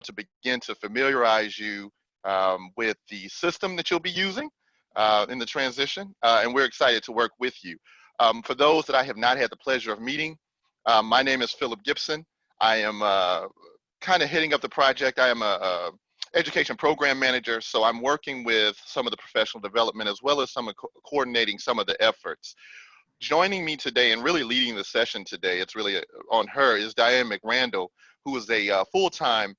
to begin to familiarize you with the system that you'll be using in the transition, and we're excited to work with you. For those that I have not had the pleasure of meeting, my name is Philip Gibson. I am kind of heading up the project. I am a education program manager, so I'm working with some of the professional development as well as coordinating some of the efforts. Joining me today and really leading the session today, it's really on her, is Diane McRandall, who is a full-time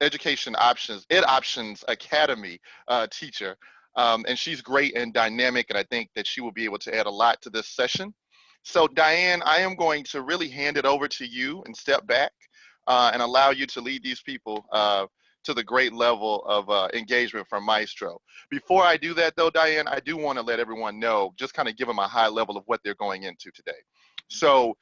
Education Options, Ed Options Academy teacher. And she's great and dynamic, and I think that she will be able to add a lot to this session. So Diane, I am going to really hand it over to you and step back and allow you to lead these people to the great level of engagement from Maestro. Before I do that though, Diane, I do want to let everyone know, just kind of give them a high level of what they're going into today. So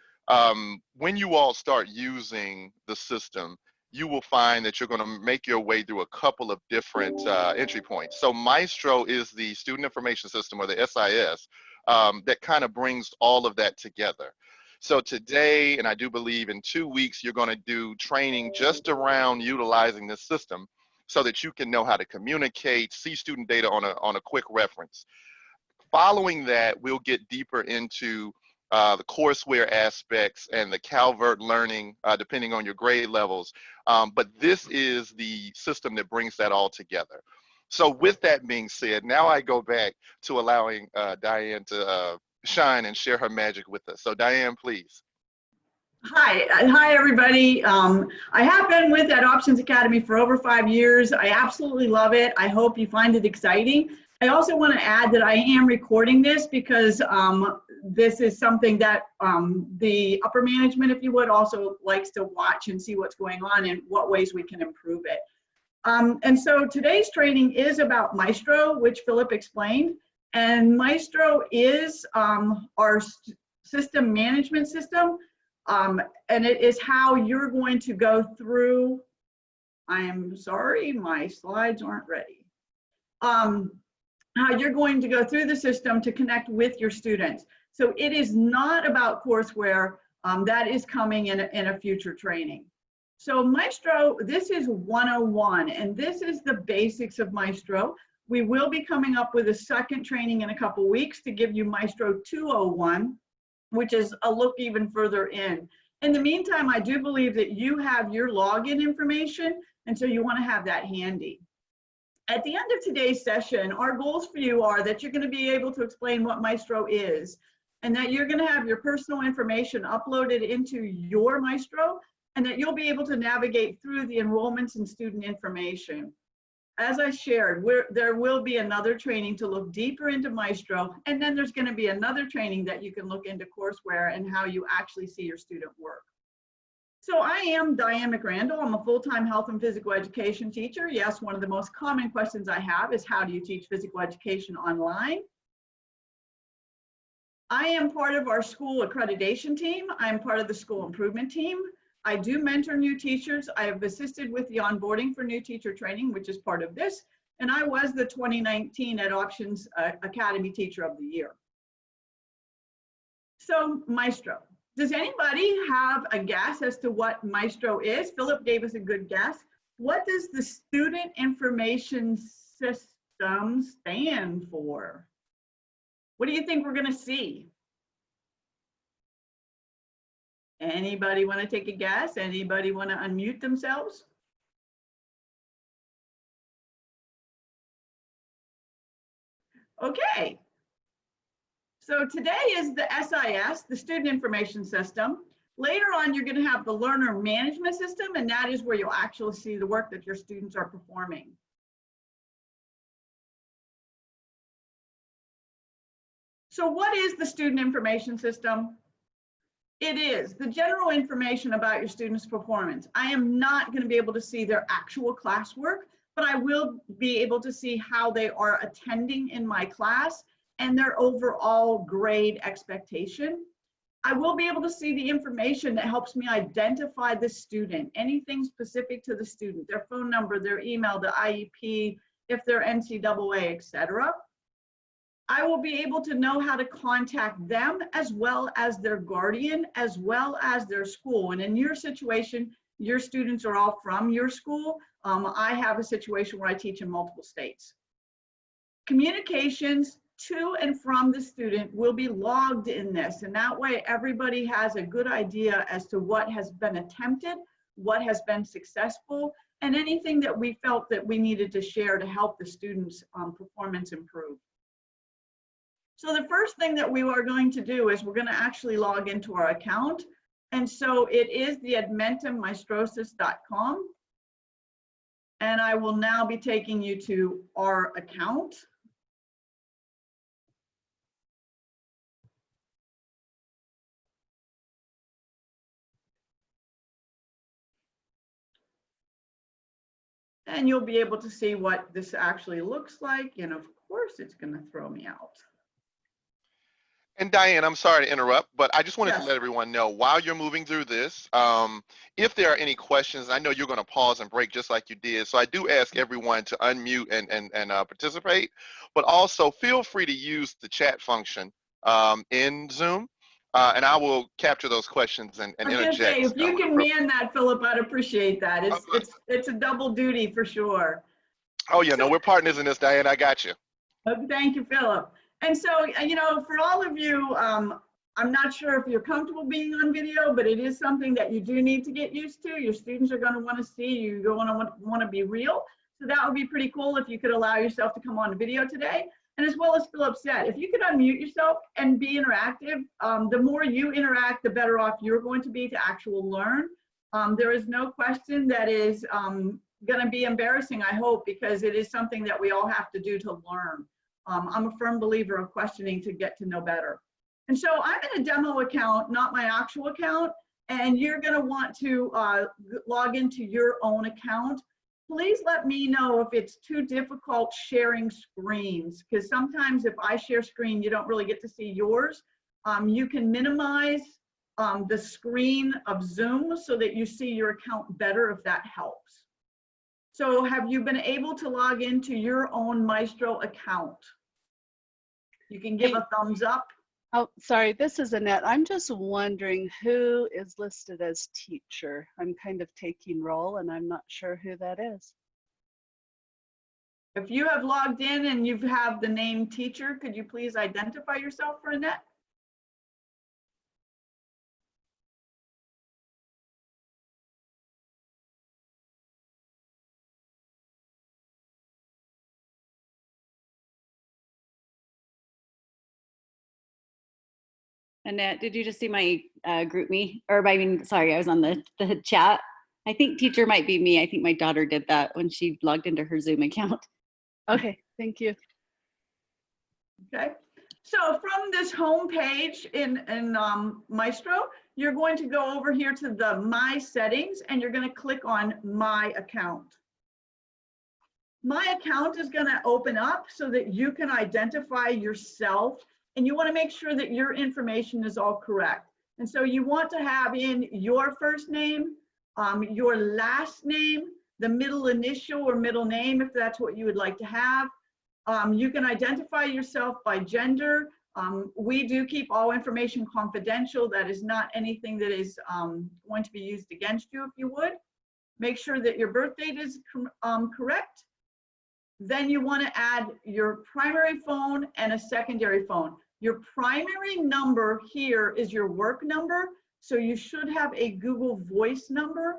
when you all start using the system, you will find that you're going to make your way through a couple of different entry points. So Maestro is the student information system, or the SIS, that kind of brings all of that together. So today, and I do believe in 2 weeks, you're going to do training just around utilizing this system so that you can know how to communicate, see student data on a quick reference. Following that, we'll get deeper into the courseware aspects and the Calvert learning, depending on your grade levels. But this is the system that brings that all together. So with that being said, now I go back to allowing Diane to shine and share her magic with us. So Diane, please. Hi everybody. I have been with Ed Options Academy for over 5 years. I absolutely love it. I hope you find it exciting. I also want to add that I am recording this because this is something that the upper management, if you would, also likes to watch and see what's going on and what ways we can improve it. And so today's training is about Maestro, which Philip explained. And Maestro is our system management system. And it is how you're going to go through, I am sorry, my slides aren't ready. How you're going to go through the system to connect with your students. So it is not about courseware, that is coming in a future training. So Maestro, this is 101, and this is the basics of Maestro. We will be coming up with a second training in a couple weeks to give you Maestro 201, which is a look even further in. In the meantime, I do believe that you have your login information, and so you want to have that handy. At the end of today's session, our goals for you are that you're going to be able to explain what Maestro is, and that you're going to have your personal information uploaded into your Maestro, and that you'll be able to navigate through the enrollments and student information. As I shared, there will be another training to look deeper into Maestro, and then there's going to be another training that you can look into courseware and how you actually see your student work. So I am Diane McRandall. I'm a full-time health and physical education teacher. Yes, one of the most common questions I have is, how do you teach physical education online? I am part of our school accreditation team. I'm part of the school improvement team. I do mentor new teachers. I have assisted with the onboarding for new teacher training, which is part of this. And I was the 2019 Ed Options Academy Teacher of the Year. So Maestro, does anybody have a guess as to what Maestro is? Philip gave us a good guess. What does the Student Information System stand for? What do you think we're going to see? Anybody want to take a guess? Anybody want to unmute themselves? Okay. So today is the SIS, the Student Information System. Later on, you're going to have the Learner Management System, and that is where you'll actually see the work that your students are performing. So what is the Student Information System? It is the general information about your students' performance. I am not going to be able to see their actual classwork, but I will be able to see how they are attending in my class and their overall grade expectation. I will be able to see the information that helps me identify the student, anything specific to the student, their phone number, their email, the IEP, if they're NCAA, etc. I will be able to know how to contact them as well as their guardian, as well as their school. And in your situation, your students are all from your school. I have a situation where I teach in multiple states. Communications to and from the student will be logged in this, and that way everybody has a good idea as to what has been attempted, what has been successful, and anything that we felt that we needed to share to help the students' performance improve. So the first thing that we are going to do is we're going to actually log into our account. And so it is the admentummaestrosis.com. And I will now be taking you to our account. And you'll be able to see what this actually looks like. And of course, it's going to throw me out. And Diane, I'm sorry to interrupt, but I just wanted Yes. to let everyone know while you're moving through this, if there are any questions, I know you're going to pause and break just like you did. So I do ask everyone to unmute and participate, but also feel free to use the chat function in Zoom, and I will capture those questions and I was going to say, interject. if you can man that, Philip, I'd appreciate that. It's a double duty for sure. Oh yeah, no, we're partners in this, Diane. I got you. Thank you, Philip. And so, you know, for all of you, I'm not sure if you're comfortable being on video, but it is something that you do need to get used to. Your students are going to want to see you. You're going to want to be real. So that would be pretty cool if you could allow yourself to come on video today. And as well as Philip said, if you could unmute yourself and be interactive, the more you interact, the better off you're going to be to actually learn. There is no question that is going to be embarrassing, I hope, because it is something that we all have to do to learn. I'm a firm believer of questioning to get to know better. And so I'm in a demo account, not my actual account, and you're going to want to log into your own account. Please let me know if it's too difficult sharing screens, because sometimes if I share screen, you don't really get to see yours. You can minimize the screen of Zoom so that you see your account better if that helps. So have you been able to log into your own Maestro account? You can give a thumbs up. Oh, sorry, this is Annette. I'm just wondering who is listed as teacher. I'm kind of taking roll and I'm not sure who that is. If you have logged in and you have the name teacher, could you please identify yourself for Annette? Annette, did you just see my group me? Or I mean, sorry, I was on the chat. I think teacher might be me. I think my daughter did that when she logged into her Zoom account. Okay, thank you. Okay, so from this home page in Maestro, you're going to go over here to the My Settings and you're going to click on My Account. My Account is going to open up so that you can identify yourself, and you want to make sure that your information is all correct. And so you want to have in your first name, your last name, the middle initial or middle name, if that's what you would like to have. You can identify yourself by gender. We do keep all information confidential. That is not anything that is going to be used against you, if you would. Make sure that your birth date is correct. Then you want to add your primary phone and a secondary phone. Your primary number here is your work number, so you should have a Google Voice number.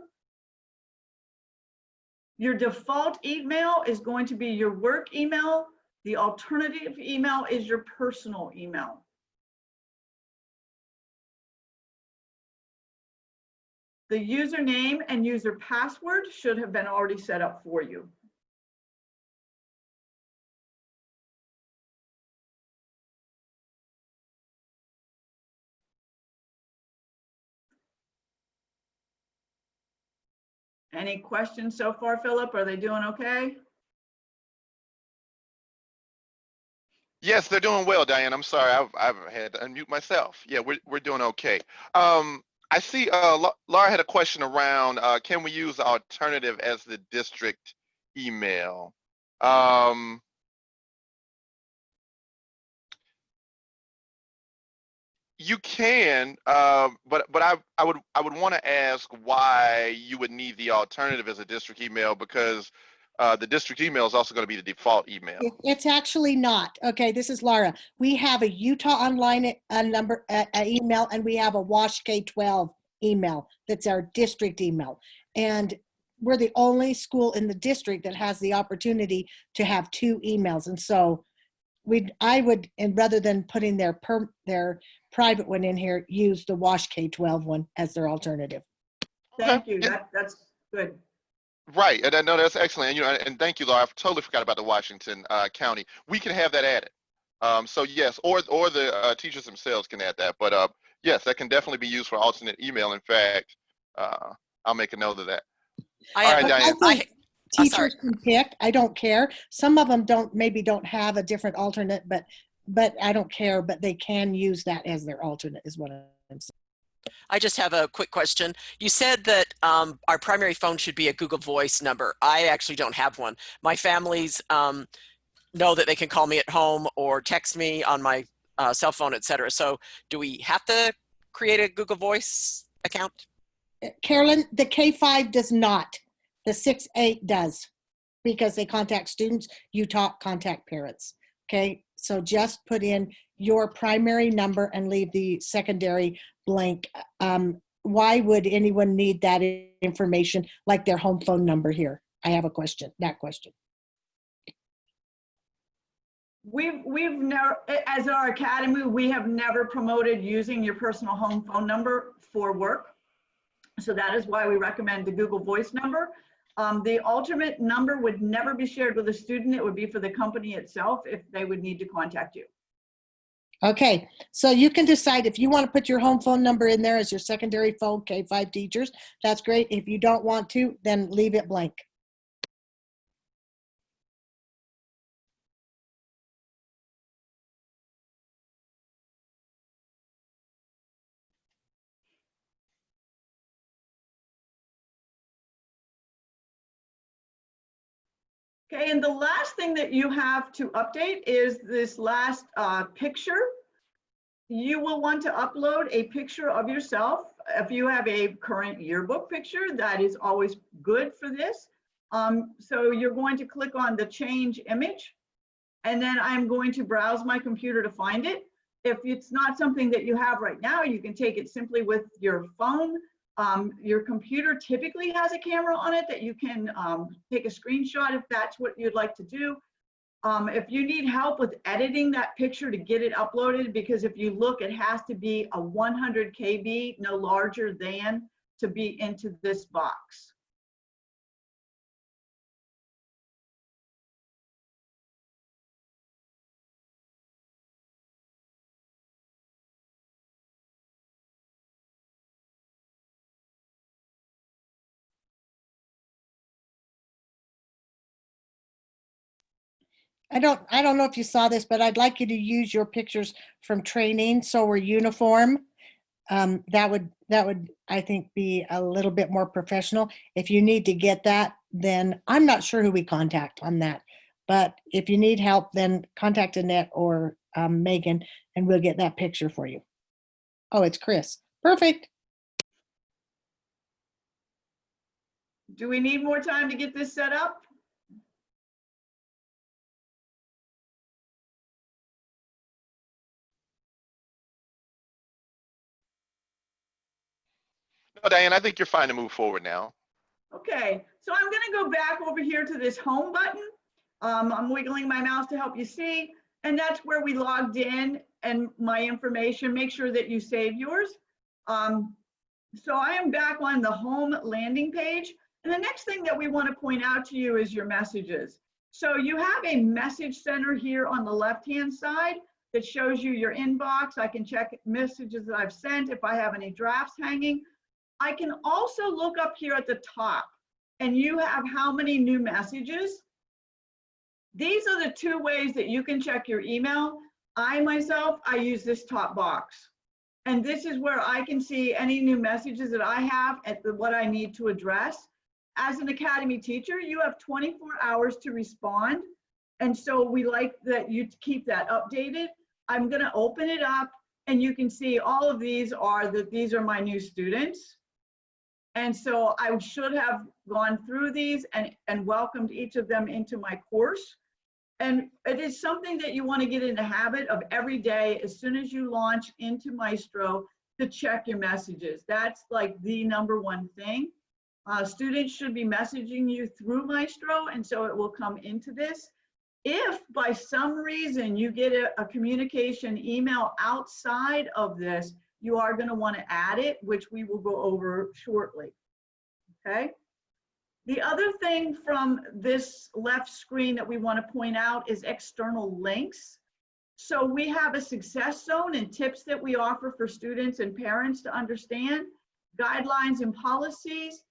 Your default email is going to be your work email. The alternative email is your personal email. The username and user password should have been already set up for you. Any questions so far, Philip? Are they doing okay? Yes, they're doing well, Diane. I'm sorry, I've had to unmute myself. Yeah, we're doing okay. I see Laura had a question around can we use the alternative as the district email? You can, but I would want to ask why you would need the alternative as a district email, because the district email is also going to be the default email. It's actually not. Okay, this is Laura. We have a Utah Online email, and we have a WASH K-12 email that's our district email. And we're the only school in the district that has the opportunity to have two emails. And so I would, and rather than putting their private one in here, use the WASH K-12 one as their alternative. Thank you. That's good. Right, and I know that's excellent. And, and thank you, Laura. I totally forgot about the Washington County. We can have that added. So yes, or the teachers themselves can add that. But yes, that can definitely be used for alternate email. In fact, I'll make a note of that. All right, Diane. Teachers can pick. I don't care. Some of them maybe don't have a different alternate, but I don't care. But they can use that as their alternate, is what I'm saying. I just have a quick question. You said that our primary phone should be a Google Voice number. I actually don't have one. My families know that they can call me at home or text me on my cell phone, etc. So do we have to create a Google Voice account? Carolyn, the K-5 does not. The 6-8 does, because they contact students. Utah contact parents. Okay, so just put in your primary number and leave the secondary blank. Why would anyone need that information, like their home phone number here? I have a question, that question. We've never, as our academy, we have never promoted using your personal home phone number for work. So that is why we recommend the Google Voice number. The alternate number would never be shared with a student. It would be for the company itself if they would need to contact you. Okay, so you can decide if you want to put your home phone number in there as your secondary phone, K-5 teachers. That's great. If you don't want to, then leave it blank. Okay, and the last thing that you have to update is this last picture. You will want to upload a picture of yourself. If you have a current yearbook picture, that is always good for this. So you're going to click on the change image, and then I'm going to browse my computer to find it. If it's not something that you have right now, you can take it simply with your phone. Your computer typically has a camera on it that you can take a screenshot if that's what you'd like to do. If you need help with editing that picture to get it uploaded, because if you look, it has to be a 100 KB, no larger than, to be into this box. I don't know if you saw this, but I'd like you to use your pictures from training, so we're uniform. That would I think be a little bit more professional. If you need to get that, then I'm not sure who we contact on that. But if you need help, then contact Annette or Megan, and we'll get that picture for you. Oh, it's Chris. Perfect. Do we need more time to get this set up? No, Diane, I think you're fine to move forward now. Okay, so I'm going to go back over here to this home button. I'm wiggling my mouse to help you see, and that's where we logged in and my information. Make sure that you save yours. So I am back on the home landing page, and the next thing that we want to point out to you is your messages. So you have a message center here on the left-hand side that shows you your inbox. I can check messages that I've sent if I have any drafts hanging. I can also look up here at the top, and you have how many new messages. These are the two ways that you can check your email. I use this top box. And this is where I can see any new messages that I have and what I need to address. As an academy teacher, you have 24 hours to respond. And so we like that you keep that updated. I'm gonna open it up And you can see all of these are these are my new students. And so I should have gone through these and welcomed each of them into my course. And it is something that you want to get in the habit of every day, as soon as you launch into Maestro, to check your messages. That's like the #1 thing. Students should be messaging you through Maestro, and so it will come into this. If by some reason you get a communication email outside of this, you are going to want to add it, which we will go over shortly. Okay. The other thing from this left screen that we want to point out is external links. So we have a success zone and tips that we offer for students and parents to understand, guidelines and policies.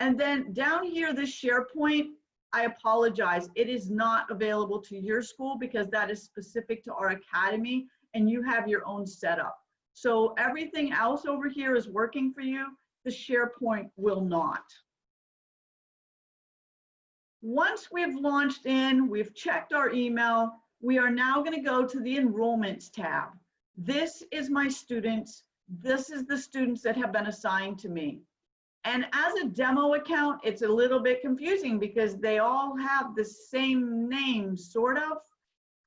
And then down here, this SharePoint, I apologize, it is not available to your school because that is specific to our academy and you have your own setup. So everything else over here is working for you. The SharePoint will not. Once we've launched in, we've checked our email, we are now going to go to the enrollments tab. This is my students. This is the students that have been assigned to me. And as a demo account, it's a little bit confusing because they all have the same name, sort of.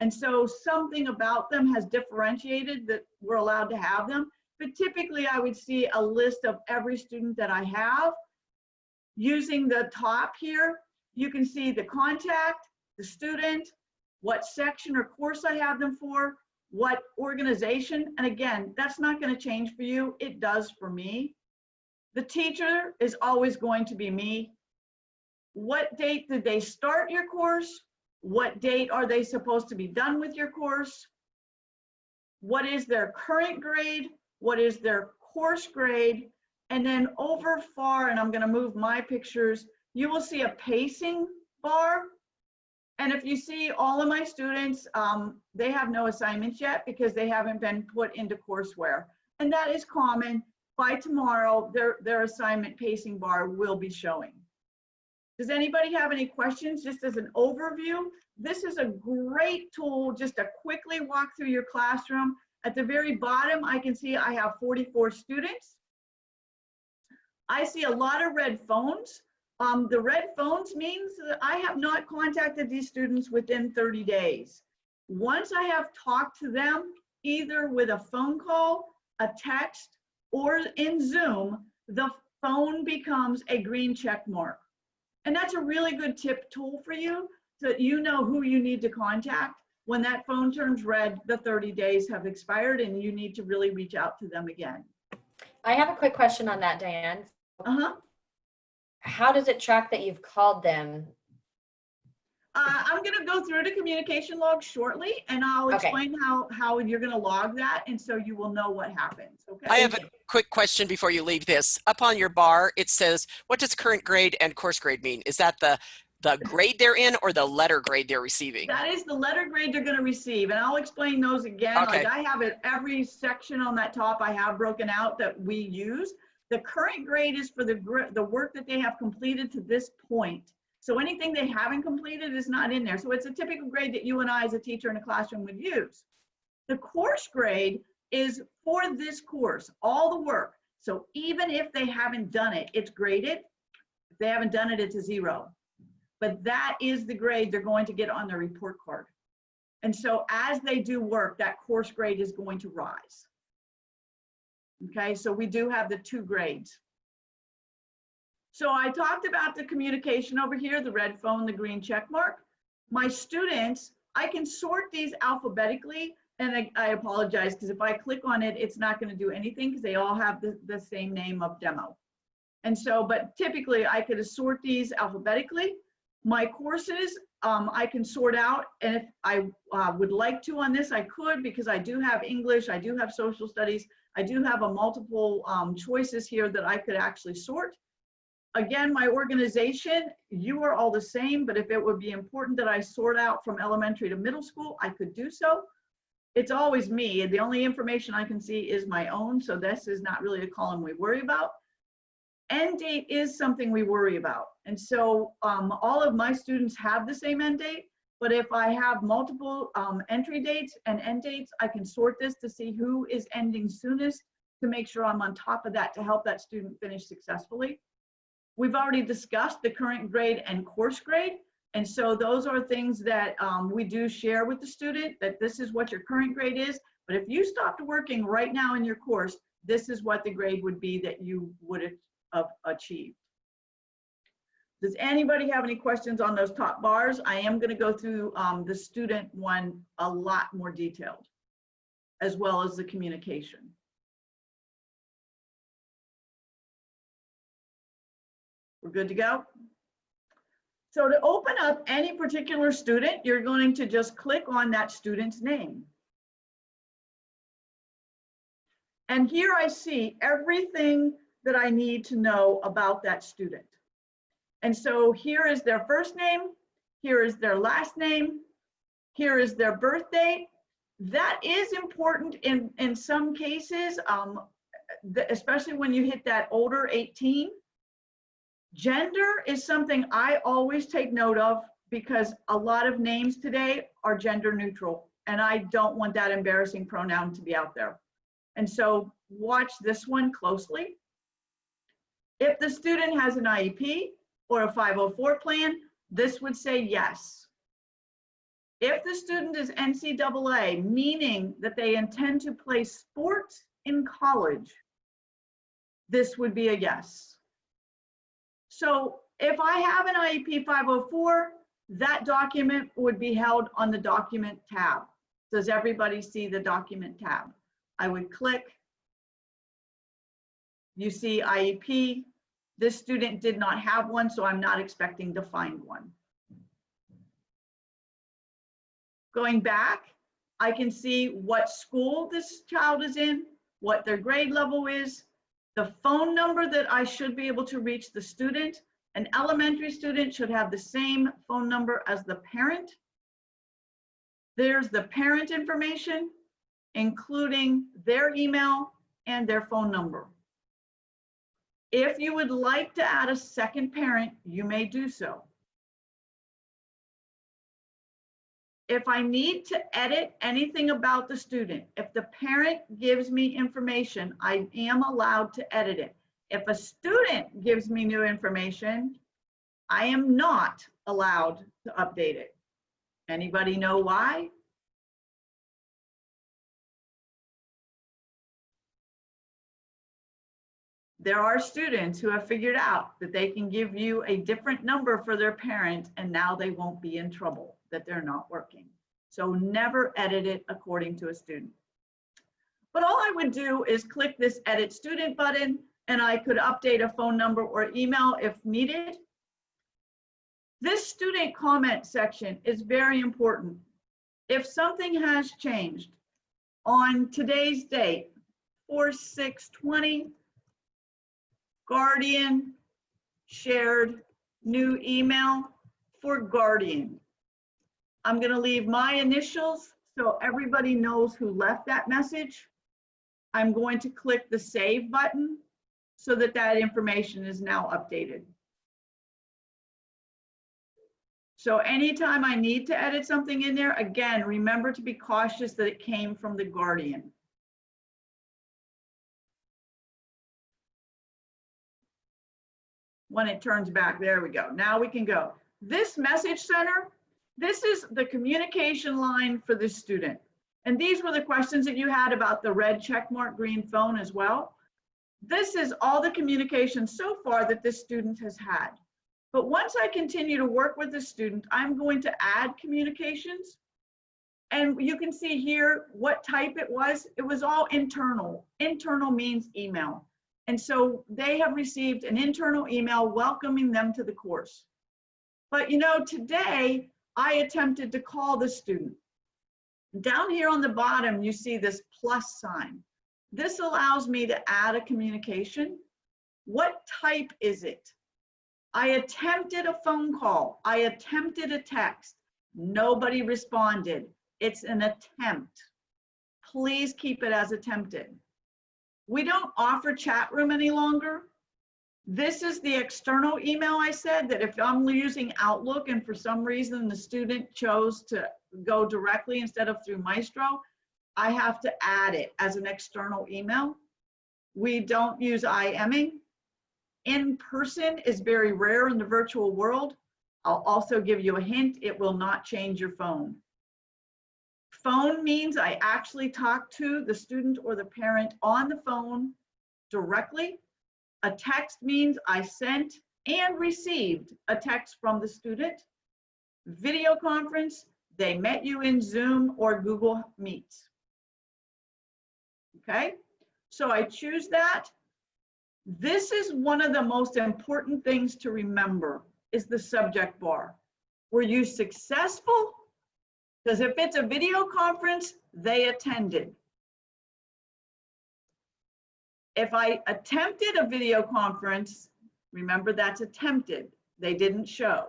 And so something about them has differentiated that we're allowed to have them. But typically I would see a list of every student that I have. Using the top here, you can see the contact, the student, what section or course I have them for, what organization. And again, that's not going to change for you. It does for me. The teacher is always going to be me. What date did they start your course? What date are they supposed to be done with your course? What is their current grade? What is their course grade? And then over far, and I'm going to move my pictures, you will see a pacing bar. And if you see all of my students, they have no assignments yet because they haven't been put into courseware. And that is common. By tomorrow, their assignment pacing bar will be showing. Does anybody have any questions? Just as an overview, this is a great tool just to quickly walk through your classroom. At the very bottom, I can see I have 44 students. I see a lot of red phones. The red phones means that I have not contacted these students within 30 days. Once I have talked to them, either with a phone call, a text, or in Zoom, the phone becomes a green check mark. And that's a really good tip tool for you so that you know who you need to contact. When that phone turns red, the 30 days have expired and you need to really reach out to them again. I have a quick question on that, Diane. Uh-huh. How does it track that you've called them? I'm going to go through the communication log shortly, and I'll explain how you're going to log that, and so you will know what happens. Okay. I have a quick question before you leave this. Up on your bar, it says, what does current grade and course grade mean? Is that the grade they're in or the letter grade they're receiving? That is the letter grade they're going to receive, and I'll explain those again. Okay. Like I have it, every section on that top I have broken out that we use. The current grade is for the work that they have completed to this point. So anything they haven't completed is not in there. So it's a typical grade that you and I as a teacher in a classroom would use. The course grade is for this course, all the work. So even if they haven't done it, it's graded. If they haven't done it, it's a 0. But that is the grade they're going to get on their report card. And so as they do work, that course grade is going to rise. Okay, so we do have the 2 grades. So I talked about the communication over here, the red phone, the green check mark. My students, I can sort these alphabetically, and I apologize because if I click on it, it's not going to do anything because they all have the same name of demo. And so, but typically I could sort these alphabetically. My courses, I can sort out, and if I would like to on this, I could, because I do have English, I do have social studies, I do have a multiple choices here that I could actually sort. Again, my organization, you are all the same, but if it would be important that I sort out from elementary to middle school, I could do so. It's always me. The only information I can see is my own, so this is not really a column we worry about. End date is something we worry about. And so all of my students have the same end date. But if I have multiple entry dates and end dates, I can sort this to see who is ending soonest to make sure I'm on top of that to help that student finish successfully. We've already discussed the current grade and course grade. And so those are things that we do share with the student, that this is what your current grade is. But if you stopped working right now in your course, this is what the grade would be that you would have achieved. Does anybody have any questions on those top bars? I am going to go through the student one a lot more detailed, as well as the communication. We're good to go? So to open up any particular student, you're going to just click on that student's name. And here I see everything that I need to know about that student. And so here is their first name, here is their last name, here is their birth date. That is important in some cases, especially when you hit that older 18. Gender is something I always take note of because a lot of names today are gender neutral, and I don't want that embarrassing pronoun to be out there. And so watch this one closely. If the student has an IEP or a 504 plan, this would say yes. If the student is NCAA, meaning that they intend to play sports in college, this would be a yes. So if I have an IEP 504, that document would be held on the document tab. Does everybody see the document tab? I would click. You see IEP. This student did not have one, so I'm not expecting to find one. Going back, I can see what school this child is in, what their grade level is, the phone number that I should be able to reach the student. An elementary student should have the same phone number as the parent. There's the parent information, including their email and their phone number. If you would like to add a second parent, you may do so. If I need to edit anything about the student, if the parent gives me information, I am allowed to edit it. If a student gives me new information, I am not allowed to update it. Anybody know why? There are students who have figured out that they can give you a different number for their parent and now they won't be in trouble that they're not working. So never edit it according to a student. But all I would do is click this edit student button and I could update a phone number or email if needed. This student comment section is very important. If something has changed on today's date, 4/6/20, guardian shared new email for guardian. I'm going to leave my initials so everybody knows who left that message. I'm going to click the save button so that that information is now updated. So anytime I need to edit something in there, again, remember to be cautious that it came from the guardian. When it turns back, there we go. Now we can go. This message center, this is the communication line for this student. And these were the questions that you had about the red checkmark green phone as well. This is all the communication so far that this student has had. But once I continue to work with the student, I'm going to add communications. And you can see here what type it was. It was all internal. Internal means email. And so they have received an internal email welcoming them to the course. But you know, today I attempted to call the student. Down here on the bottom, you see this plus sign. This allows me to add a communication. What type is it? I attempted a phone call. I attempted a text. Nobody responded. It's an attempt. Please keep it as attempted. We don't offer chat room any longer. This is the external email. I said that if I'm using Outlook and for some reason the student chose to go directly instead of through Maestro, I have to add it as an external email. We don't use IMing. In person is very rare in the virtual world. I'll also give you a hint, it will not change your phone. Phone means I actually talk to the student or the parent on the phone directly. A text means I sent and received a text from the student. Video conference, they met you in Zoom or Google Meets. Okay, so I choose that. This is one of the most important things to remember is the subject bar. Were you successful? Because if it's a video conference, they attended. If I attempted a video conference, remember that's attempted, they didn't show.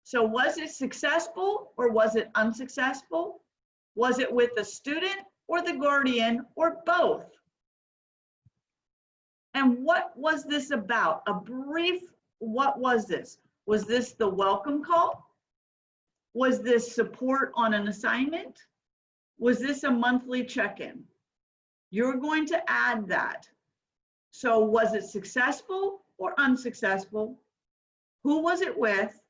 So was it successful or was it unsuccessful? Was it with the student or the guardian or both? And what was this about? A brief, what was this? Was this the welcome call? Was this support on an assignment? Was this a monthly check-in? You're going to add that. So was it successful or unsuccessful? Who was it with?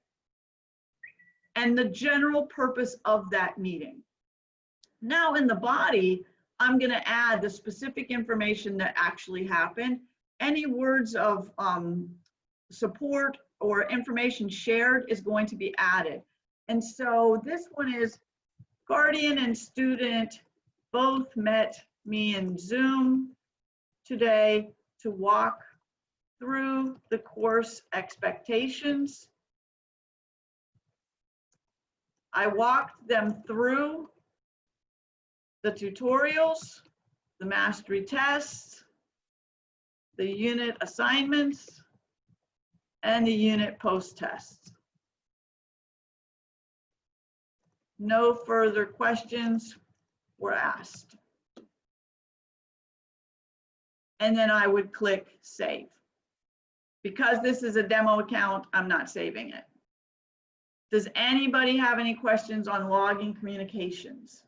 And the general purpose of that meeting. Now in the body, I'm going to add the specific information that actually happened. Any words of support or information shared is going to be added. And so this one is guardian and student both met me in Zoom today to walk through the course expectations. I walked them through the tutorials, the mastery tests, the unit assignments, and the unit post-tests. No further questions were asked. And then I would click save. Because this is a demo account, I'm not saving it. Does anybody have any questions on logging communications?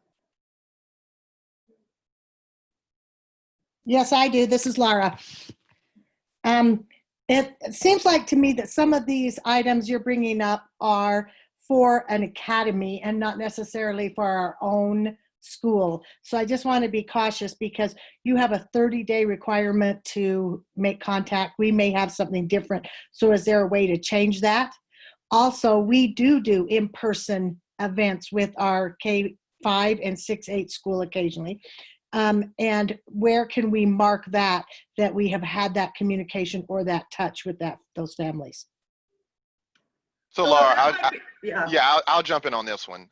Yes, I do. This is Laura. It seems like to me that some of these items you're bringing up are for an academy and not necessarily for our own school. So I just want to be cautious because you have a 30-day requirement to make contact. We may have something different. So is there a way to change that? Also, we do in-person events with our K5 and 6-8 school occasionally. And where can we mark that we have had that communication or that touch with those families? So Laura, I'll jump in on this one.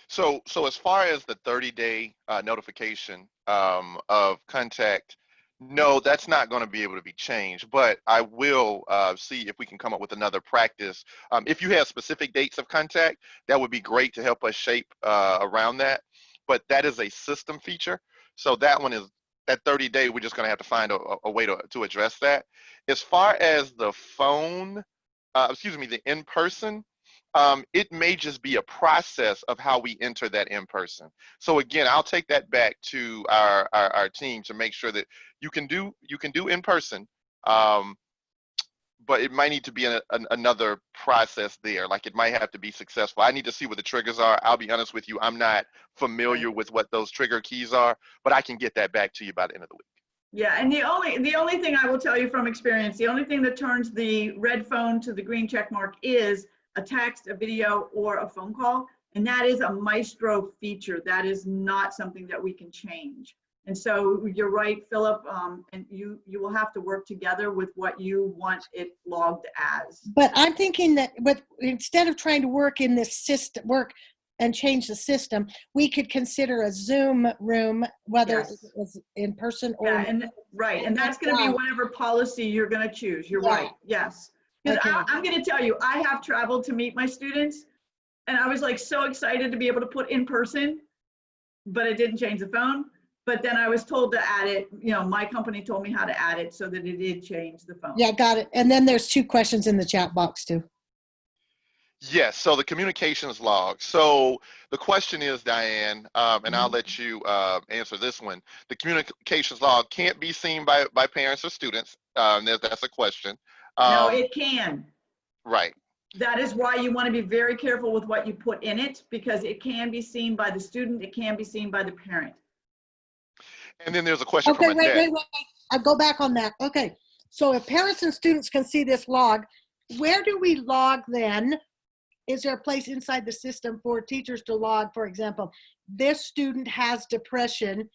So as far as the 30-day notification of contact, no, that's not going to be able to be changed, but I will see if we can come up with another practice. If you have specific dates of contact, that would be great to help us shape around that. But that is a system feature. So that one is, that 30-day, we're just going to have to find a way to address that. As far as the phone, the in-person, it may just be a process of how we enter that in-person. So again, I'll take that back to our team to make sure that you can do in-person, but it might need to be another process there. Like it might have to be successful. I need to see what the triggers are. I'll be honest with you, I'm not familiar with what those trigger keys are, but I can get that back to you by the end of the week. Yeah, and the only thing I will tell you from experience, the only thing that turns the red phone to the green check mark is a text, a video, or a phone call. And that is a Maestro feature. That is not something that we can change. And so you're right, Philip, and you will have to work together with what you want it logged as. But I'm thinking that instead of trying to work in this system, and change the system, we could consider a Zoom room, whether it was in person or right, and that's going to be whatever policy you're going to choose. You're right. Yes, because I'm going to tell you, I have traveled to meet my students, and I was like so excited to be able to put in person, but it didn't change the phone. But then I was told to add it, my company told me how to add it so that it did change the phone. Yeah, got it. And then there's 2 questions in the chat box too. Yes, so the communications log. So the question is, Diane, and I'll let you answer this one. The communications log can't be seen by parents or students. That's a question. No, it can. Right. That is why you want to be very careful with what you put in it, because it can be seen by the student, it can be seen by the parent. And then there's a question Okay, from wait. I'll go back on that. Okay, so if parents and students can see this log, where do we log then? Is there a place inside the system for teachers to log, for example, this student has depression,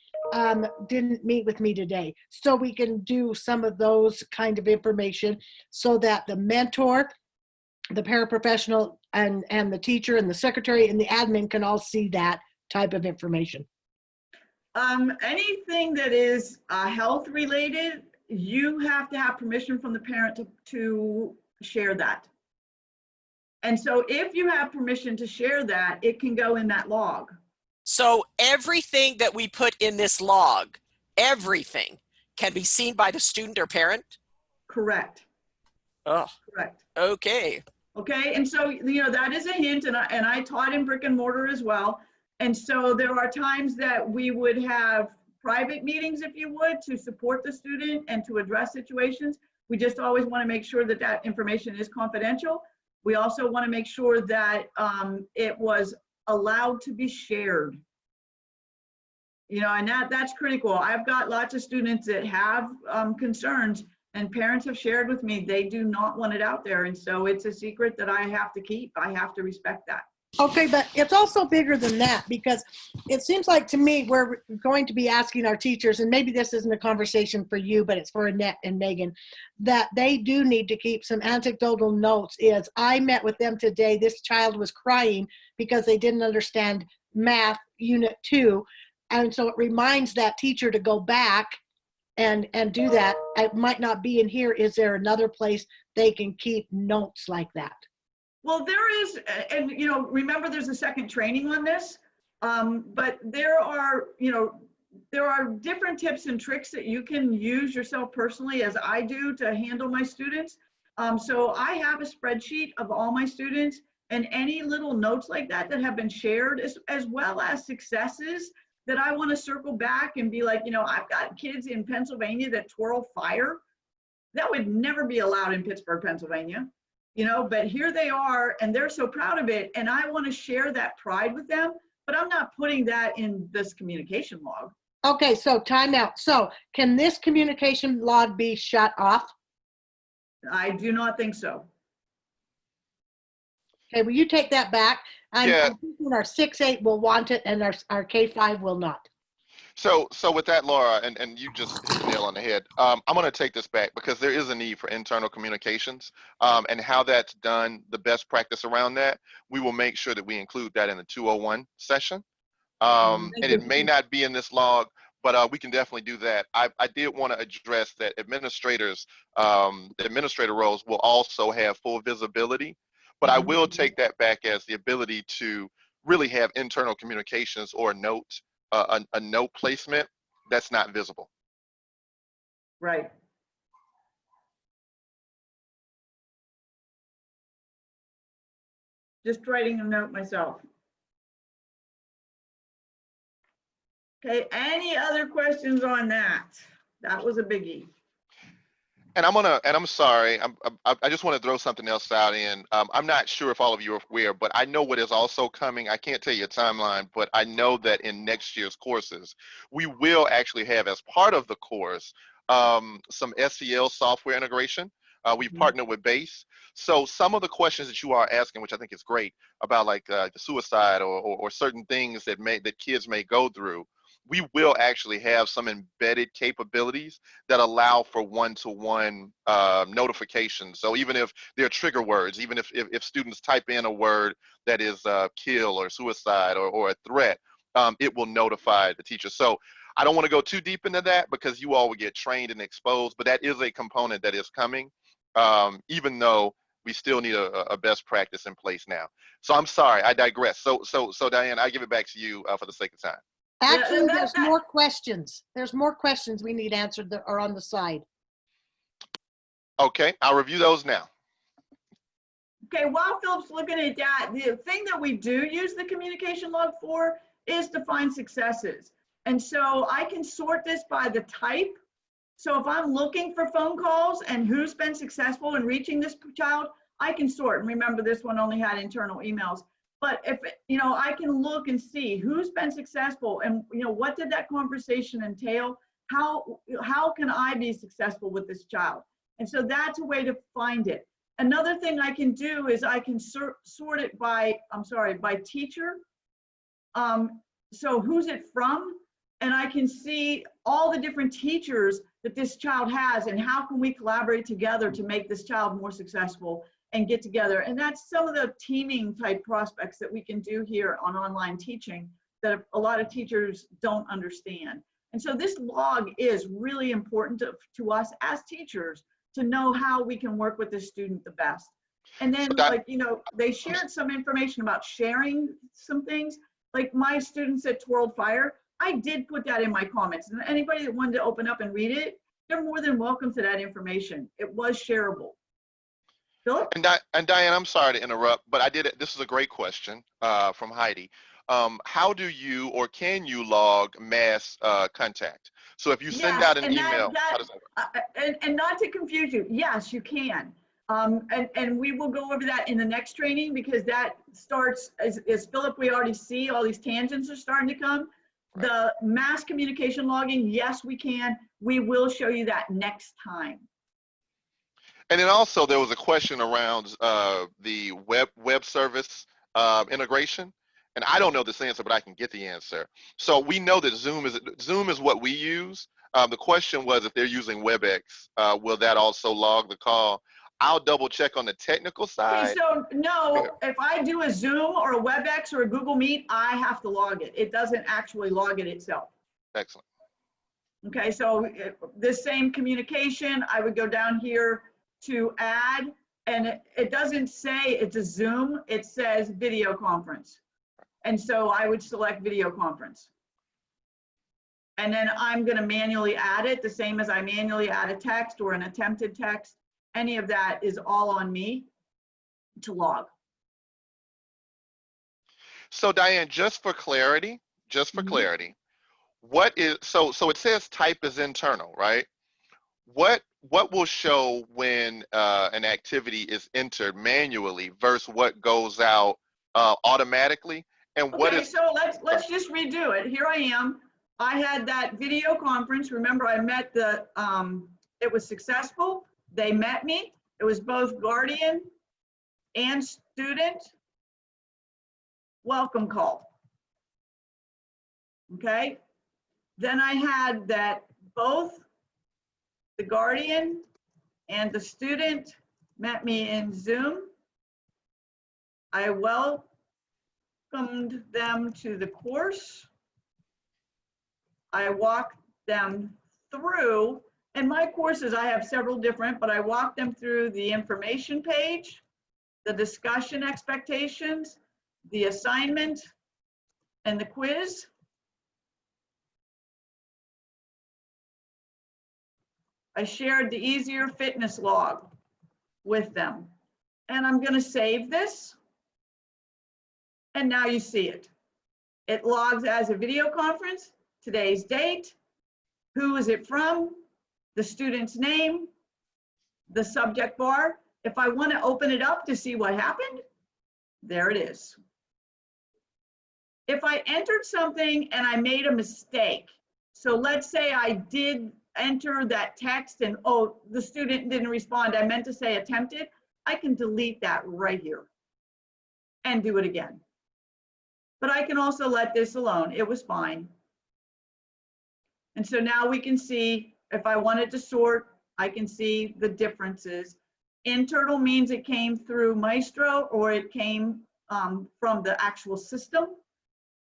didn't meet with me today. So we can do some of those kind of information so that the mentor, the paraprofessional, and the teacher and the secretary and the admin can all see that type of information. Anything that is health related, you have to have permission from the parent to share that. And so if you have permission to share that, it can go in that log. So everything that we put in this log, everything can be seen by the student or parent? Correct. Oh, correct. Okay. Okay, and so, that is a hint, and I taught in brick and mortar as well. And so there are times that we would have private meetings, if you would, to support the student and to address situations. We just always want to make sure that that information is confidential. We also want to make sure that it was allowed to be shared. And that's critical. I've got lots of students that have concerns, and parents have shared with me they do not want it out there. And so it's a secret that I have to keep. I have to respect that. Okay, but it's also bigger than that, because it seems like to me we're going to be asking our teachers, and maybe this isn't a conversation for you, but it's for Annette and Megan, that they do need to keep some anecdotal notes. Is I met with them today, this child was crying because they didn't understand math unit 2. And so it reminds that teacher to go back and do that. It might not be in here. Is there another place they can keep notes like that? Well, there is, and remember there's a second training on this, but there are different tips and tricks that you can use yourself personally, as I do, to handle my students. So I have a spreadsheet of all my students, and any little notes like that have been shared, as well as successes that I want to circle back and be like, I've got kids in Pennsylvania that twirl fire. That would never be allowed in Pittsburgh, Pennsylvania. But here they are, and they're so proud of it, and I want to share that pride with them, but I'm not putting that in this communication log. Okay, so time out. So can this communication log be shut off? I do not think so. Okay, will you take that back? I'm thinking our 6-8 will want it, and our K-5 will not. So with that, Laura, and you just hit the nail on the head, I'm going to take this back, because there is a need for internal communications, and how that's done, the best practice around that, we will make sure that we include that in the 201 session. And it may not be in this log, but we can definitely do that. I did want to address that administrators, the administrator roles will also have full visibility, but I will take that back as the ability to really have internal communications or notes. A note placement that's not visible. Right. Just writing a note myself. Okay, any other questions on that? That was a biggie. And I'm sorry, I just want to throw something else out in. I'm not sure if all of you are aware, but I know what is also coming. I can't tell you a timeline, but I know that in next year's courses, we will actually have, as part of the course, some SEL software integration. We've partnered with BASE. So some of the questions that you are asking, which I think is great, about like the suicide or certain things that kids may go through, we will actually have some embedded capabilities that allow for one-to-one notifications. So even if there are trigger words, even if students type in a word that is kill or suicide or a threat, it will notify the teacher. So I don't want to go too deep into that, because you all will get trained and exposed, but that is a component that is coming, even though we still need a best practice in place now. So I'm sorry, I digress. So Diane, I give it back to you for the sake of time. Actually, that- there's that- more questions. There's more questions we need answered that are on the side. Okay, I'll review those now. Okay, while Philip's looking at that, the thing that we do use the communication log for is to find successes. And so I can sort this by the type. So if I'm looking for phone calls and who's been successful in reaching this child, I can sort. And remember, this one only had internal emails. But if, I can look and see who's been successful and, what did that conversation entail? How can I be successful with this child? And so that's a way to find it. Another thing I can do is I can sort it by teacher. So who's it from? And I can see all the different teachers that this child has and how can we collaborate together to make this child more successful and get together. And that's some of the teaming type prospects that we can do here on online teaching that a lot of teachers don't understand. And so this log is really important to us as teachers to know how we can work with the student the best. And then they shared some information about sharing some things. Like my students at Twirled Fire, I did put that in my comments. And anybody that wanted to open up and read it, they're more than welcome to that information. It was shareable. Philip? And Diane, I'm sorry to interrupt, but I did it. This is a great question from Heidi. How do you or can you log mass contact? So if you send out an email, how does that work? And not to confuse you, yes, you can. And we will go over that in the next training because that starts, as Philip, we already see all these tangents are starting to come. Right. The mass communication logging, yes, we can. We will show you that next time. And then also there was a question around the web service integration. And I don't know this answer, but I can get the answer. So we know that Zoom is what we use. The question was if they're using WebEx, will that also log the call? I'll double check on the technical side. Okay, so no, if I do a Zoom or a WebEx or a Google Meet, I have to log it. It doesn't actually log it itself. Excellent. Okay, so this same communication, I would go down here to add, and it doesn't say it's a Zoom, it says video conference. And so I would select video conference. And then I'm going to manually add it the same as I manually add a text or an attempted text. Any of that is all on me to log. So Diane, just for clarity, what is, so it says type is internal, right? What will show when an activity is entered manually versus what goes out automatically? And what is, so let's just redo it. Here I am. I had that video conference. Remember, I met it was successful. They met me. It was both guardian and student welcome call. Okay. Then I had that both the guardian and the student met me in Zoom. I welcomed them to the course. I walked them through, and my courses, I have several different, but I walked them through the information page, the discussion expectations, the assignment, and the quiz. I shared the easier fitness log with them. And I'm going to save this. And now you see it. It logs as a video conference, today's date, who is it from, the student's name, the subject bar. If I want to open it up to see what happened, there it is. If I entered something and I made a mistake, so let's say I did enter that text and, oh, the student didn't respond, I meant to say attempted, I can delete that right here and do it again. But I can also let this alone. It was fine. And so now we can see, if I wanted to sort, I can see the differences. Internal means it came through Maestro or it came from the actual system.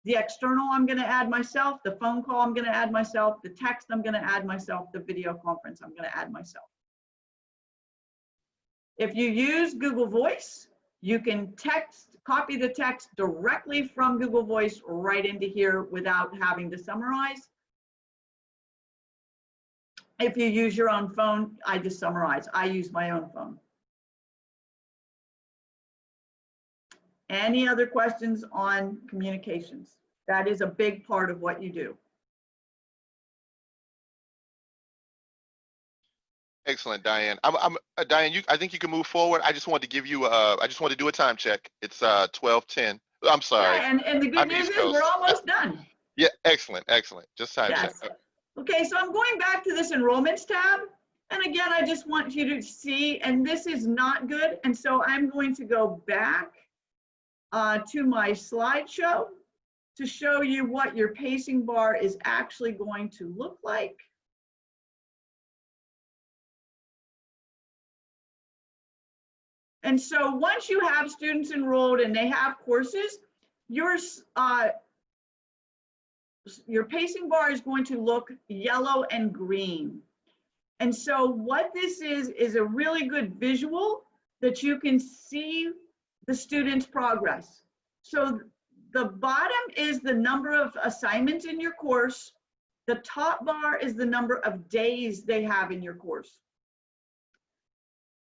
The external I'm going to add myself, the phone call I'm going to add myself, the text I'm going to add myself, the video conference I'm going to add myself. If you use Google Voice, you can text copy the text directly from Google Voice right into here without having to summarize. If you use your own phone, I just summarize. I use my own phone. Any other questions on communications? That is a big part of what you do. Excellent, Diane. Diane, I think you can move forward. I just wanted to give you, I just wanted to do a time check. It's 12:10. I'm sorry. Yeah, and the good I'm news East is we're Coast. almost done. Yeah, excellent, excellent. Just time check. Yes. Okay, so I'm going back to this enrollments tab. And again, I just want you to see, and this is not good. And so I'm going to go back to my slideshow to show you what your pacing bar is actually going to look like. And so once you have students enrolled and they have courses, your pacing bar is going to look yellow and green. And so what this is a really good visual that you can see the student's progress. So the bottom is the number of assignments in your course. The top bar is the number of days they have in your course.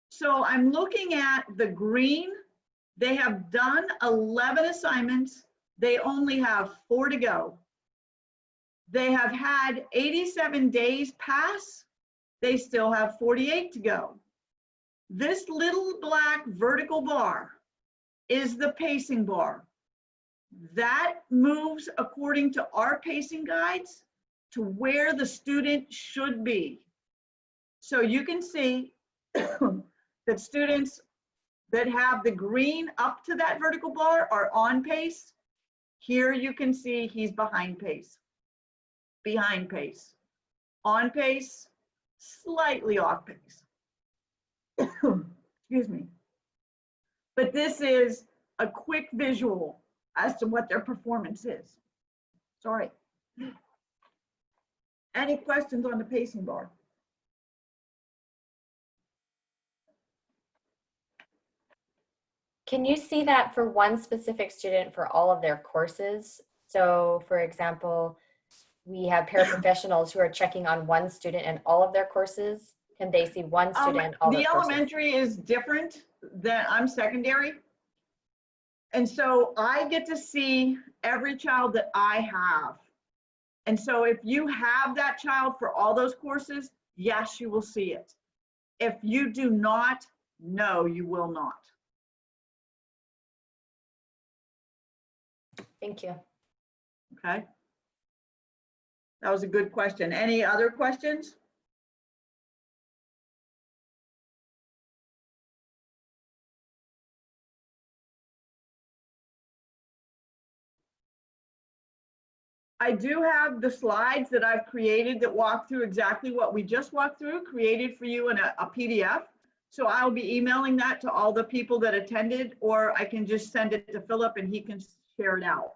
So I'm looking at the green. They have done 11 assignments. They only have 4 to go. They have had 87 days pass. They still have 48 to go. This little black vertical bar is the pacing bar. That moves according to our pacing guides to where the student should be. So you can see that students that have the green up to that vertical bar are on pace. Here you can see he's behind pace, on pace, slightly off pace. Excuse me. But this is a quick visual as to what their performance is. Sorry. Any questions on the pacing bar? Can you see that for one specific student for all of their courses? So for example, we have paraprofessionals who are checking on one student and all of their courses. Can they see one student, all their The courses? elementary is different than I'm secondary. And so I get to see every child that I have. And so if you have that child for all those courses, yes, you will see it. If you do not, no, you will not. Thank you. Okay. That was a good question. Any other questions? I do have the slides that I've created that walk through exactly what we just walked through, created for you in a PDF. So I'll be emailing that to all the people that attended, or I can just send it to Philip and he can share it out.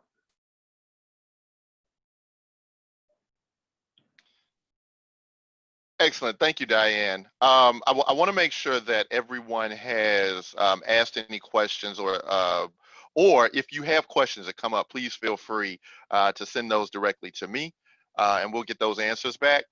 Excellent. Thank you, Diane. I want to make sure that everyone has asked any questions, or if you have questions that come up, please feel free to send those directly to me, and we'll get those answers back.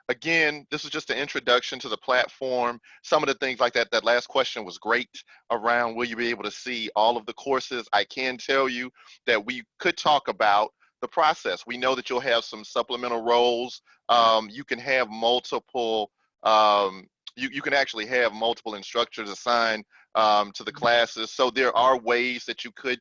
Again, this is just an introduction to the platform. Some of the things like that last question was great around, will you be able to see all of the courses? I can tell you that we could talk about the process. We know that you'll have some supplemental roles. You can have multiple, you can actually have multiple instructors assigned to the classes. So there are ways that you could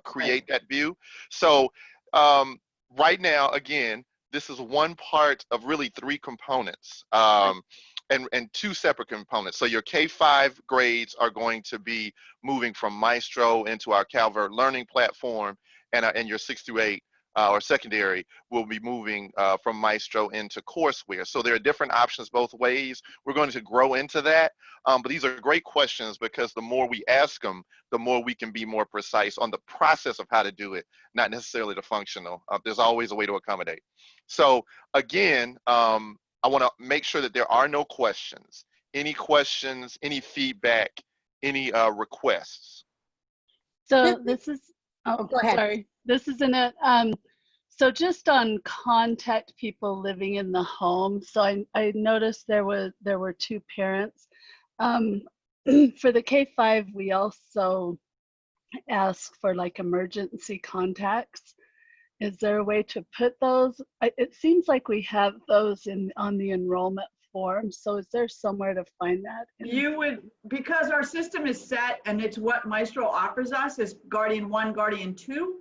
create that view. So right now, again, this is one part of really 3 components and 2 separate components. So your K-5 grades are going to be moving from Maestro into our Calvert learning platform, and your 6 through 8 or secondary will be moving from Maestro into courseware. So there are different options both ways. We're going to grow into that, but these are great questions because the more we ask them, the more we can be more precise on the process of how to do it, not necessarily the functional. There's always a way to accommodate. So again, I want to make sure that there are no questions. Any questions, any feedback, any requests? So this is, oh, go ahead. sorry, this is Annette. So just on contact people living in the home. So I noticed there were two parents. For the K-5, we also ask for like emergency contacts. Is there a way to put those? It seems like we have those on the enrollment form. So is there somewhere to find that? You would, because our system is set and it's what Maestro offers us is Guardian 1, Guardian 2.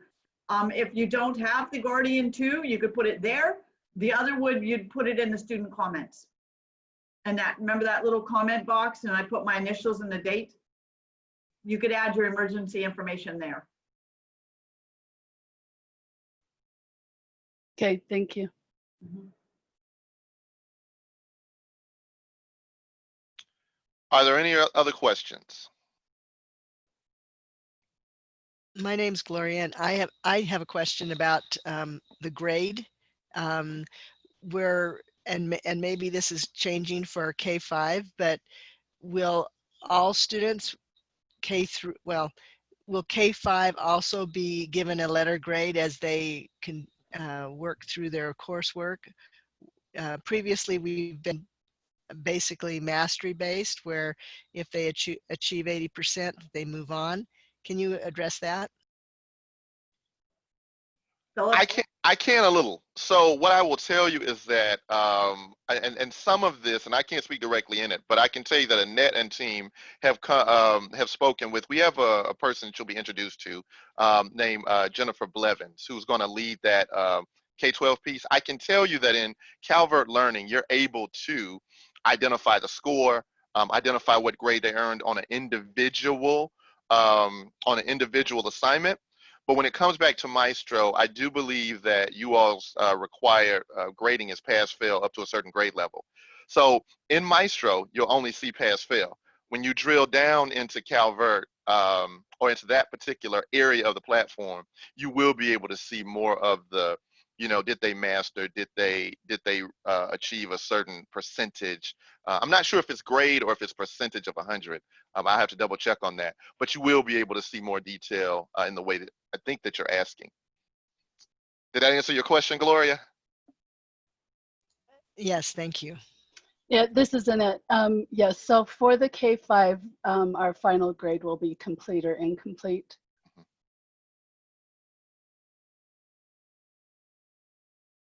If you don't have the Guardian 2, you could put it there. The other you'd put it in the student comments. And that, remember that little comment box and I put my initials and the date? You could add your emergency information there. Okay, thank you. Are there any other questions? My name's Gloria, and I have a question about the grade. Where and maybe this is changing for K-5, but will all students will K-5 also be given a letter grade as they can work through their coursework? Previously, we've been basically mastery based, where if they achieve 80%, they move on. Can you address that? I can a little. So what I will tell you is that, and some of this, and I can't speak directly in it, but I can tell you that Annette and team have spoken with. We have a person that you'll be introduced to, named Jennifer Blevins, who's going to lead that K-12 piece. I can tell you that in Calvert Learning, you're able to identify the score, identify what grade they earned on an individual assignment. But when it comes back to Maestro, I do believe that you all require grading as pass-fail up to a certain grade level. So in Maestro, you'll only see pass-fail. When you drill down into Calvert or into that particular area of the platform, you will be able to see more of the, did they master? Did they achieve a certain percentage? I'm not sure if it's grade or if it's percentage of 100. I have to double check on that, but you will be able to see more detail in the way that I think that you're asking. Did that answer your question, Gloria? Yes, thank you. Yeah, this is Annette. Yes, so for the K-5, our final grade will be complete or incomplete.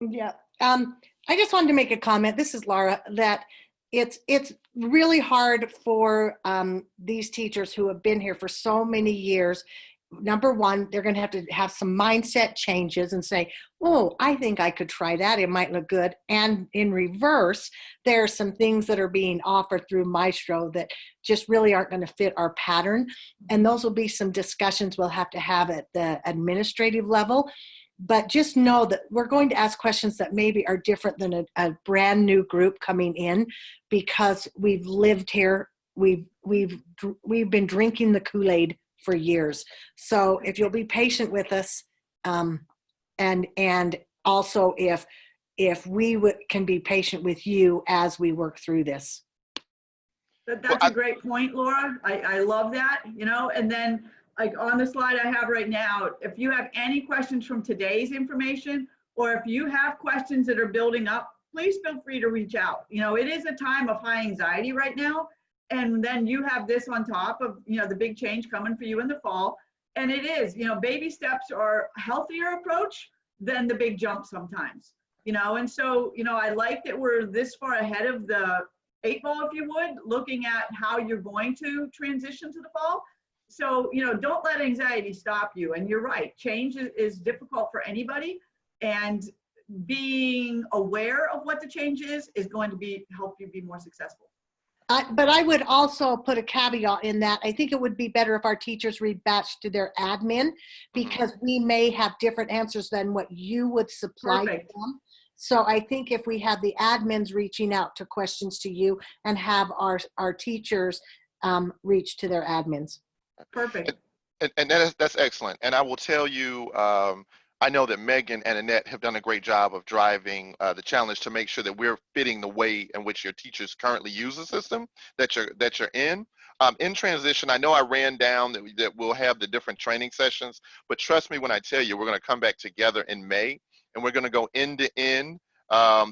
Yeah, I just wanted to make a comment. This is Laura, that it's really hard for these teachers who have been here for so many years. Number one, they're going to have some mindset changes and say, oh, I think I could try that. It might look good. And in reverse, there are some things that are being offered through Maestro that just really aren't going to fit our pattern. And those will be some discussions we'll have to have at the administrative level. But just know that we're going to ask questions that maybe are different than a brand new group coming in, because we've lived here. We've been drinking the Kool-Aid for years. So if you'll be patient with us, and also if we can be patient with you as we work through this. That's a great point, Laura. I love that, and then like on the slide I have right now, if you have any questions from today's information, or if you have questions that are building up, please feel free to reach out. It is a time of high anxiety right now. And then you have this on top of, the big change coming for you in the fall. And it is, baby steps are a healthier approach than the big jump sometimes, and so, I like that we're this far ahead of the 8 ball, if you would, looking at how you're going to transition to the fall. So, don't let anxiety stop you. And you're right, change is difficult for anybody. And being aware of what the change is going to help you be more successful. But I would also put a caveat in that I think it would be better if our teachers read back to their admin, because we may have different answers than what you would supply to them. So I think if we have the admins reaching out to questions to you and have our teachers reach to their admins. Perfect. And that's excellent. And I will tell you, I know that Megan and Annette have done a great job of driving the challenge to make sure that we're fitting the way in which your teachers currently use the system that you're in. In transition, I know I ran down that we'll have the different training sessions, but trust me when I tell you, we're going to come back together in May, and we're going to go end to end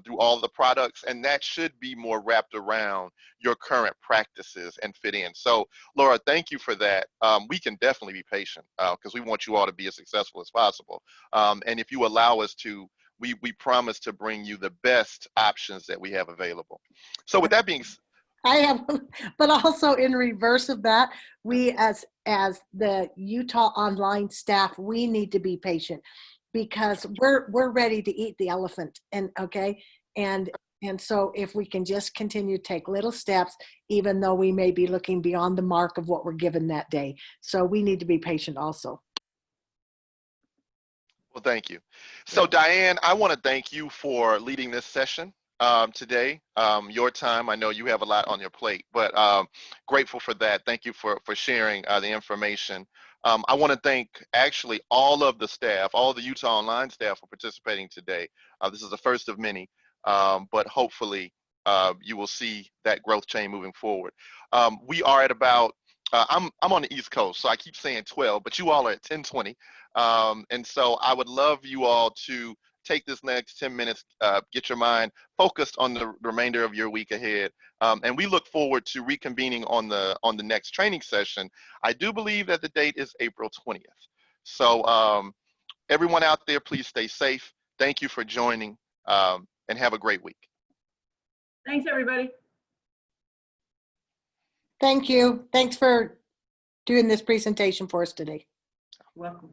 through all the products, and that should be more wrapped around your current practices and fit in. So, Laura, thank you for that. We can definitely be patient because we want you all to be as successful as possible. And if you allow us to, we promise to bring you the best options that we have available. So with that being I have, but also in reverse of that, we as the Utah online staff, we need to be patient because we're ready to eat the elephant, and okay, and so if we can just continue to take little steps, even though we may be looking beyond the mark of what we're given that day, so we need to be patient also. Well, thank you. So Diane, I want to thank you for leading this session today. Your time, I know you have a lot on your plate, but grateful for that. Thank you for sharing the information. I want to thank actually all of the staff, all the Utah Online staff for participating today. This is the first of many, but hopefully you will see that growth chain moving forward. We are at about, I'm on the East Coast, so I keep saying 12, but you all are at 10:20. And so I would love you all to take this next 10 minutes, get your mind focused on the remainder of your week ahead. And we look forward to reconvening on the next training session. I do believe that the date is April 20th. So everyone out there, please stay safe. Thank you for joining and have a great week. Thanks, everybody. Thank you. Thanks for doing this presentation for us today. Welcome.